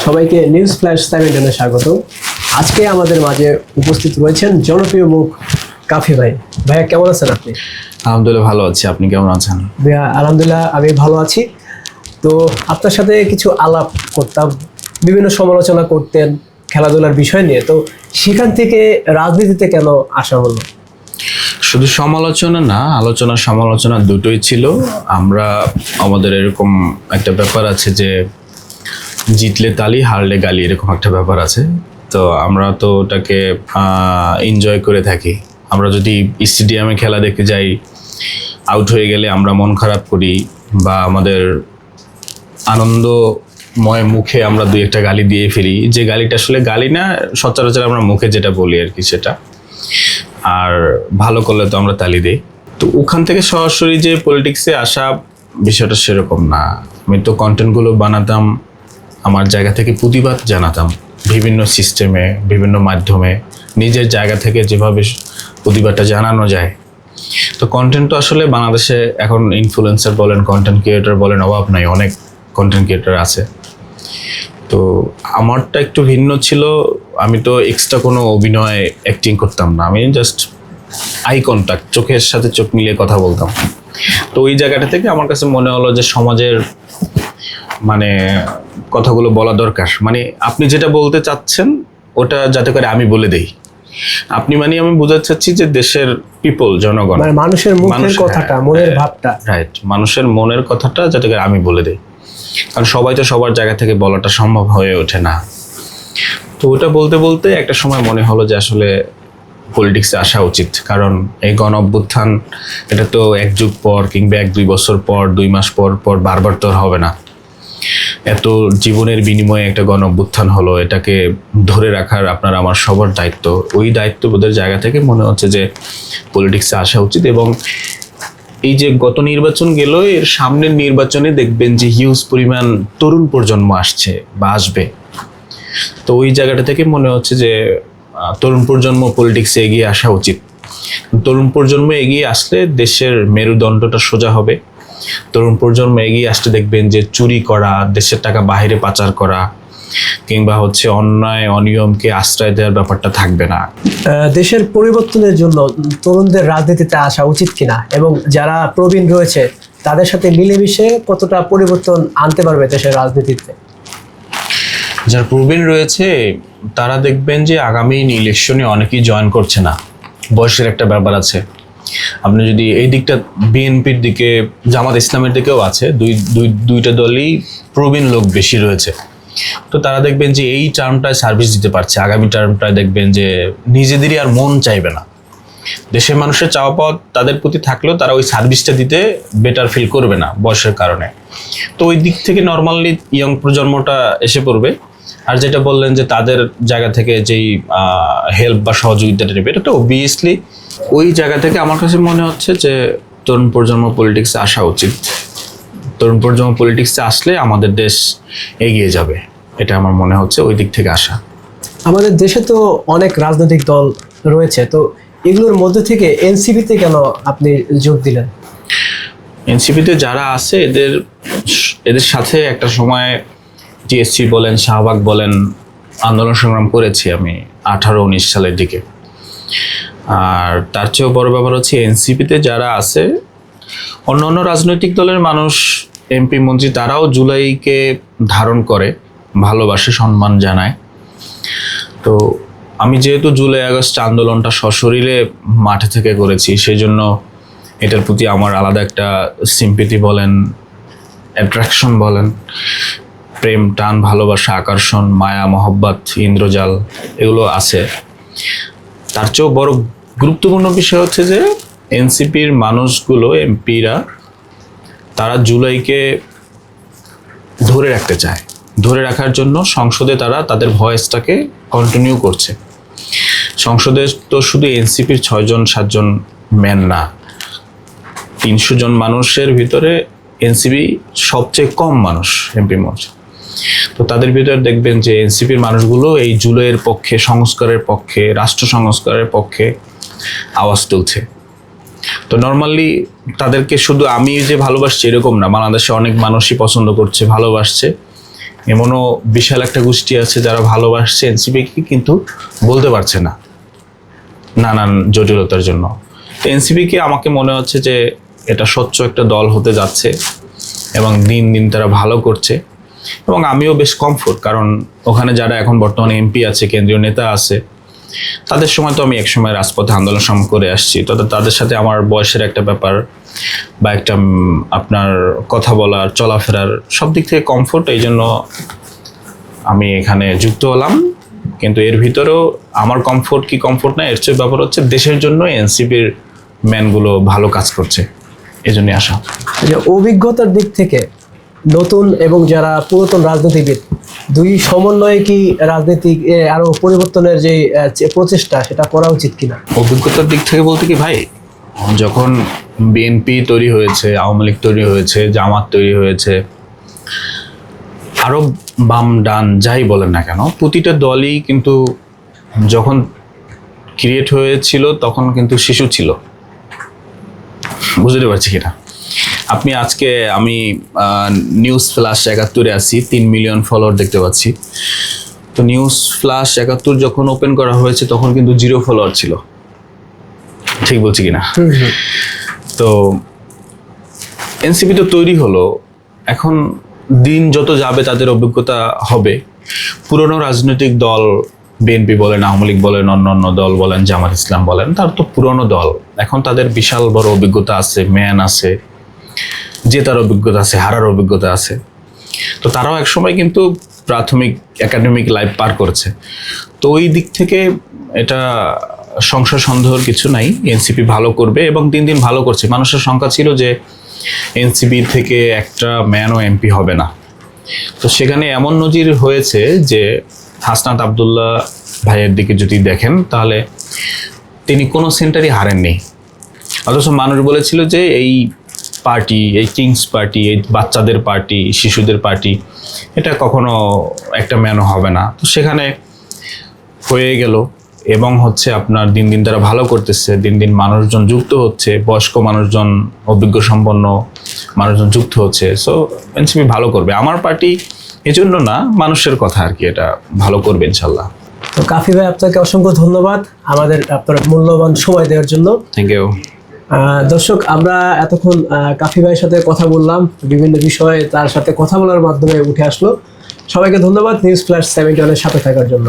সবাইকে news flash 7 স্বাগত। আজকে আমাদের মাঝে উপস্থিত রয়েছেন জনপ্রিয় মুখ কাফি ভাই। ভাইয়া কেমন আছেন আপনি? আলহামদুলিল্লাহ ভালো আছি, আপনি কেমন আছেন? ভাইয়া আলহামদুলিল্লাহ আমি ভালো আছি। তো আপনার সাথে কিছু আলাপ করতাম, বিভিন্ন সমালোচনা করতেন খেলাধুলার বিষয় নিয়ে, তো সেখান থেকে রাজনীতিতে কেন আসা হলো? শুধু সমালোচনা না, আলোচনা সমালোচনা দুটোই ছিল। আমাদের এরকম একটা ব্যাপার আছে যে জিতলে তালি হারলে গালি, এরকম একটা ব্যাপার আছে। তো আমরা তো ওটাকে এনজয় করে থাকি। আমরা যদি স্টেডিয়ামে খেলা দেখতে যাই, আউট হয়ে গেলে আমরা মন খারাপ করি বা আমাদের আনন্দময় মুখে আমরা দুই একটা গালি দিয়ে ফিরি, যে গালিটা আসলে গালি না, সচরাচর আমরা মুখে যেটা বলি আর কি সেটা। আর ভালো করলে তো আমরা তালি দিই। তো ওখান থেকে সরাসরি যে পলিটিক্সে আসা বিষয়টা সেরকম না। আমি তো কন্টেন্টগুলো বানাতাম, আমার জায়গা থেকে প্রতিবাদ জানাতাম বিভিন্ন সিস্টেমে, বিভিন্ন মাধ্যমে, নিজের জায়গা থেকে যেভাবে প্রতিবাদটা জানানো যায়। তো কন্টেন্ট তো আসলে বাংলাদেশে এখন ইনফ্লুয়েন্সার বলেন, কন্টেন্ট ক্রিয়েটর বলেন, অভাব নাই, অনেক কন্টেন্ট ক্রিয়েটর আছে। তো আমারটা একটু ভিন্ন ছিল। আমি তো এক্সট্রা কোনো অভিনয় অ্যাক্টিং করতাম না, আমি জাস্ট আই কন্ট্যাক্ট, চোখের সাথে চোখ মিলিয়ে কথা বলতাম। তো ওই জায়গাটা থেকে আমার কাছে মনে হলো যে সমাজের মানে কথাগুলো বলা দরকার। মানে আপনি যেটা বলতে চাচ্ছেন ওটা যাতে করে আমি বলে দেই। আপনি মানে আমি বোঝাতে চাচ্ছি যে দেশের পিপল, জনগণ, মানে মানুষের মুখের কথাটা, মনের ভাবটা, রাইট, মানুষের মনের কথাটা যাতে করে আমি বলে দেই। কারণ সবাই তো সবার জায়গা থেকে বলাটা সম্ভব হয়ে ওঠে না। তো ওটা বলতে বলতে একটা সময় মনে হলো যে আসলে পলিটিক্সে আসা উচিত। কারণ এই গণ অভ্যুত্থান, এটা তো এক যুগ পর কিংবা 1-2 বছর পর, 2 মাস পর পর বারবার তো আর হবে না। এত জীবনের বিনিময়ে একটা গণ অভ্যুত্থান হলো, এটাকে ধরে রাখার আপনার আমার সবার দায়িত্ব। ওই দায়িত্ববোধের জায়গা থেকে মনে হচ্ছে যে পলিটিক্সে আসা উচিত। এবং এই যে গত নির্বাচন গেল, এর সামনের নির্বাচনে দেখবেন যে হিউজ পরিমাণ তরুণ প্রজন্ম আসছে বা আসবে। তো ওই জায়গাটা থেকে মনে হচ্ছে যে তরুণ প্রজন্ম পলিটিক্সে এগিয়ে আসা উচিত। তরুণ প্রজন্ম এগিয়ে আসলে দেশের মেরুদণ্ডটা সোজা হবে। তরুণ প্রজন্ম এগিয়ে আসতে দেখবেন যে চুরি করা, দেশের টাকা বাইরে পাচার করা কিংবা অন্যায় অনিয়মকে আশ্রয় দেওয়ার ব্যাপারটা থাকবে না। দেশের পরিবর্তনের জন্য তরুণদের রাজনীতিতে আসা উচিত কিনা, এবং যারা প্রবীণ রয়েছে তাদের সাথে মিলেমিশে কতটা পরিবর্তন আনতে পারবে দেশের রাজনীতিতে? যারা প্রবীণ রয়েছে তারা দেখবেন যে আগামী ইলেকশনে অনেকেই জয়েন করছে না, বয়সের একটা ব্যাপার আছে। আপনি যদি এই দিকটা বিএনপির দিকে, জামাত ইসলামের দিকেও আছে, দুইটা দলই প্রবীণ লোক বেশি রয়েছে। তো তারা দেখবেন যে এই টার্মটায় সার্ভিস দিতে পারছে, আগামী টার্মটায় দেখবেন যে নিজেদেরই আর মন চাইবে না। দেশের মানুষের চাওয়া পাওয়া তাদের প্রতি থাকলেও তারা ওই সার্ভিসটা দিতে বেটার ফিল করবে না বয়সের কারণে। তো ওই দিক থেকে নর্মালি ইয়ং প্রজন্মটা এসে পড়বে। আর যেটা বললেন যে তাদের জায়গা থেকে যেই হেল্প বা সহযোগিতাটা নেবে, এটা তো অবভিয়াসলি ওই জায়গা থেকে আমার কাছে মনে হচ্ছে যে তরুণ প্রজন্ম পলিটিক্সে আসা উচিত। তরুণ প্রজন্ম পলিটিক্সে আসলে আমাদের দেশ এগিয়ে যাবে, এটা আমার মনে হচ্ছে ওই দিক থেকে আসা। আমাদের দেশে তো অনেক রাজনৈতিক দল রয়েছে, তো এগুলোর মধ্যে থেকে এনসিপিতে কেন আপনি যোগ দিলেন? এনসিপিতে যারা আছে এদের সাথে একটা সময় টিএসসি বলেন, শাহবাগ বলেন, আন্দোলন সংগ্রাম করেছি আমি 18-19 সালের দিকে। আর তার চেয়েও বড় ব্যাপার হচ্ছে এনসিপিতে যারা আছে, অন্য রাজনৈতিক দলের মানুষ, এমপি মন্ত্রী, তারাও জুলাইকে ধারণ করে, ভালোবাসে, সম্মান জানায়। তো আমি যেহেতু জুলাই আগস্ট আন্দোলনটা সশরীরে মাঠে থেকে করেছি, সেই জন্য এটার প্রতি আমার আলাদা একটা সিম্পিতি বলেন, অ্যাট্রাকশন বলেন, প্রেম, টান, ভালোবাসা, আকর্ষণ, মায়া, মহব্বত, ইন্দ্রজাল, এগুলো আছে। তার চেয়েও বড় গুরুত্বপূর্ণ বিষয় হচ্ছে যে এনসিপির মানুষগুলো, এমপিরা, তারা জুলাইকে ধরে রাখতে চায়। ধরে রাখার জন্য সংসদে তারা তাদের ভয়েসটাকে কন্টিনিউ করছে। সংসদে তো শুধু এনসিপির 6-7 ম্যান না, 300 জন মানুষের ভিতরে এনসিপি সবচেয়ে কম মানুষ এমপি মঞ্চে। তো তাদের ভিতরে দেখবেন যে এনসিপির মানুষগুলো এই জুলাইয়ের পক্ষে, সংস্কারের পক্ষে, রাষ্ট্র সংস্কারের পক্ষে আওয়াজ তুলছে। তো নর্মালি তাদেরকে শুধু আমি যে ভালোবাসছি এরকম না, বাংলাদেশে অনেক মানুষই পছন্দ করছে, ভালোবাসছে। এমনও বিশাল একটা গোষ্ঠী আছে যারা ভালোবাসছে এনসিপিকে কিন্তু বলতে পারছে না নানান জটিলতার জন্য। তো এনসিপিকে আমাকে মনে হচ্ছে যে এটা স্বচ্ছ একটা দল হতে যাচ্ছে এবং দিন দিন তারা ভালো করছে এবং আমিও বেশ কমফোর্ট, কারণ ওখানে যারা এখন বর্তমানে এমপি আছে, কেন্দ্রীয় নেতা আছে, তাদের সময় তো আমি একসময় রাজপথে আন্দোলন সংগ্রাম করে আসছি। তো তাদের সাথে আমার বয়সের একটা ব্যাপার বা একটা আপনার কথা বলার চলাফেরার সব দিক থেকে কমফোর্ট, এই জন্য আমি এখানে যুক্ত হলাম। কিন্তু এর ভিতরেও আমার কমফোর্ট কি কমফোর্ট না, এর চেয়ে ব্যাপার হচ্ছে দেশের জন্য এনসিপির ম্যানগুলো ভালো কাজ করছে, এই জন্যই আসা। যে অভিজ্ঞতার দিক থেকে নতুন এবং যারা পুরাতন রাজনীতিবিদ দুই সমন্বয়ে কি রাজনীতি আরো পরিবর্তনের যে প্রচেষ্টা সেটা করা উচিত কিনা? অভিজ্ঞতার দিক থেকে বলতে কি ভাই, যখন বিএনপি তৈরি হয়েছে, আওয়ামী লীগ তৈরি হয়েছে, জামাত তৈরি হয়েছে, আরো বাম ডান যাই বলেন না কেন, প্রতিটা দলই কিন্তু যখন ক্রিয়েট হয়েছিল তখন কিন্তু শিশু ছিল। বুঝতে পারছি কিনা আপনি? আজকে আমি নিউজ ফ্ল্যাশ ৭১-এ আছি, ৩ মিলিয়ন ফলোয়ার দেখতে পাচ্ছি। তো নিউজ ফ্ল্যাশ ৭১ যখন ওপেন করা হয়েছে তখন কিন্তু 0 ফলোয়ার ছিল, ঠিক বলছি কিনা? তো এনসিপি তো তৈরি হলো, এখন দিন যত যাবে তাদের অভিজ্ঞতা হবে। পুরনো রাজনৈতিক দল, বিএনপি বলেন, আওয়ামী লীগ বলেন, অন্য দল বলেন, জামাত ইসলাম বলেন, তার তো পুরনো দল, এখন তাদের বিশাল বড় অভিজ্ঞতা আছে, ম্যান আছে, জেতার অভিজ্ঞতা আছে, হারার অভিজ্ঞতা আছে। তো তারাও একসময় কিন্তু প্রাথমিক একাডেমিক লাইফ পার করেছে। তো ওই দিক থেকে এটা সংশয় সন্দেহের কিছু নাই, এনসিপি ভালো করবে এবং দিন দিন ভালো করছে। মানুষের সংখ্যা ছিল যে এনসিপি থেকে একটা ম্যানও এমপি হবে না, তো সেখানে এমন নজির হয়েছে যে হাসনাত আবদুল্লাহ ভাইয়ের দিকে যদি দেখেন তাহলে তিনি কোনো সেন্টারই হারেননি, অথচ মানুষ বলেছিল যে এই পার্টি, এই কিংস পার্টি, এই বাচ্চাদের পার্টি, শিশুদের পার্টি, এটা কখনো একটা ম্যানও হবে না। তো সেখানে হয়ে গেল এবং হচ্ছে আপনার দিন দিন তারা ভালো করতেছে, দিন দিন মানুষজন যুক্ত হচ্ছে, বয়স্ক মানুষজন, অভিজ্ঞ সম্পন্ন মানুষজন যুক্ত হচ্ছে। সো এনসিপি ভালো করবে, আমার পার্টি এজন্য না, মানুষের কথা আর কি, এটা ভালো করবে ইনশাল্লাহ। তো কাফি ভাই, আপনাকে অসংখ্য ধন্যবাদ আমাদের আপনার মূল্যবান সময় দেওয়ার জন্য। Thank you. দর্শক, আমরা এতক্ষণ কাফি ভাইয়ের সাথে কথা বললাম, বিভিন্ন বিষয়ে তার সাথে কথা বলার মাধ্যমে উঠে আসলো। সবাইকে ধন্যবাদ নিউজ ফ্ল্যাশ 71-এর সাথে থাকার জন্য।